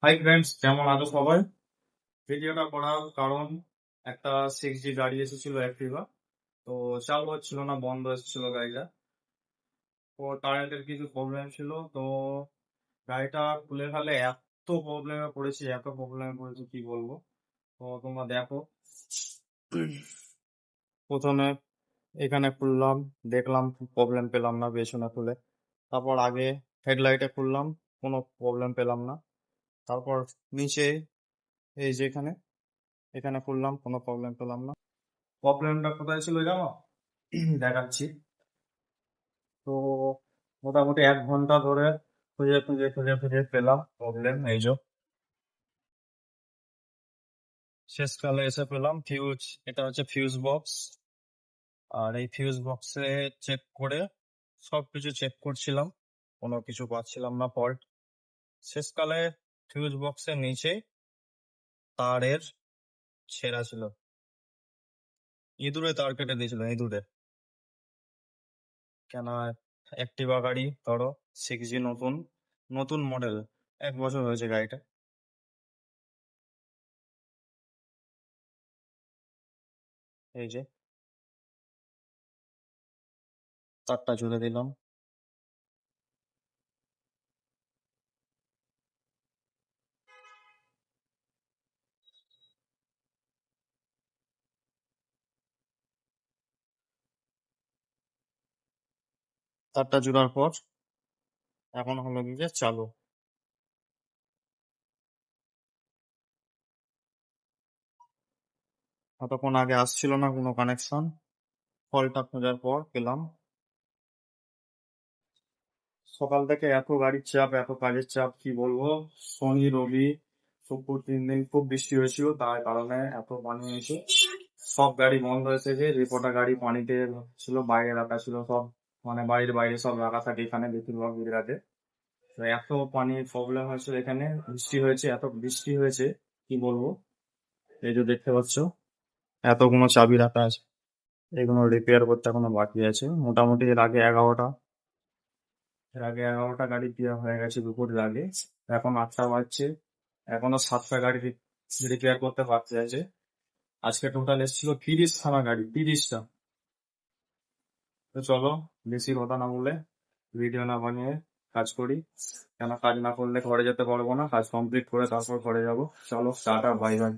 Hi friends, কেমন আছো সবাই? ভিডিওটা করার কারণ, একটা 6G গাড়ি এসেছিল অ্যাক্টিভা। তো চালু হচ্ছিল না, বন্ধ এসেছিল গাড়িটা। তো কারেন্টের কিছু প্রবলেম ছিল। তো গাড়িটা খুলে ফেলে এত প্রবলেমে পড়েছি কি বলবো। তো তোমরা দেখো। প্রথমে এখানে খুললাম, দেখলাম প্রবলেম পেলাম না পেছনে খুলে। তারপর আগে হেডলাইটে খুললাম, কোনো প্রবলেম পেলাম না। তারপর নিচে, এই যে এখানে এখানে খুললাম, কোনো প্রবলেম পেলাম না। প্রবলেমটা কোথায় ছিল জানো? দেখাচ্ছি। তো মোটামুটি 1 ঘন্টা ধরে খুঁজে পেলাম প্রবলেম। এই যে শেষকালে এসে পেলাম ফিউজ। এটা হচ্ছে ফিউজ বক্স। আর এই ফিউজ বক্সে চেক করে, সবকিছু চেক করছিলাম, কোনো কিছু পাচ্ছিলাম না ফল্ট। শেষকালে ফিউজ বক্সের নিচে তারের ছেঁড়া ছিল। ইঁদুরে তার কেটে দিয়েছিল, ইঁদুরে। কেন? অ্যাক্টিভা গাড়ি, ধরো 6G, নতুন নতুন মডেল, 1 বছর হয়েছে গাড়িটা। এই যে তারটা জুড়ে দিলাম। তারটা জোড়ার পর এখন হলো গিয়ে চালু। এতক্ষণ আগে আসছিল না কোনো কানেকশন। ফলটা খোঁজার পর পেলাম। সকাল থেকে এত গাড়ির চাপ, এত কাজের চাপ, কি বলবো। শনি রবি শুক্র 3 দিন খুব বৃষ্টি হয়েছিল, তার কারণে এত পানি হয়েছে। সব গাড়ি বন্ধ হয়েছে, যে রিপোর্টার গাড়ি পানিতে ছিল, বাইরে রাখা ছিল সব। মানে বাড়ির বাইরে সব রাখা থাকে এখানে বেশিরভাগ এরিয়াতে। তো এত পানির প্রবলেম হয়েছে এখানে। বৃষ্টি হয়েছে, এত বৃষ্টি হয়েছে, কি বলবো। এই যে দেখতে পাচ্ছ, এতগুলো চাবি রাখা আছে, এগুলো রিপেয়ার করতে এখনো বাকি আছে। মোটামুটি এর আগে 11টা গাড়ি দেওয়া হয়ে গেছে দুপুরের আগে। এখন 8টা বাজছে, এখনো 7টা গাড়ি রিপেয়ার করতে বাকি আছে। আজকে টোটাল এসেছিল 30খানা গাড়ি, 30টা। তো চলো, বেশি কথা না বলে, ভিডিও না বানিয়ে কাজ করি। কেন, কাজ না করলে ঘরে যেতে পারবো না। কাজ কমপ্লিট করে তারপর ঘরে যাবো। চলো, টাটা, বাই বাই।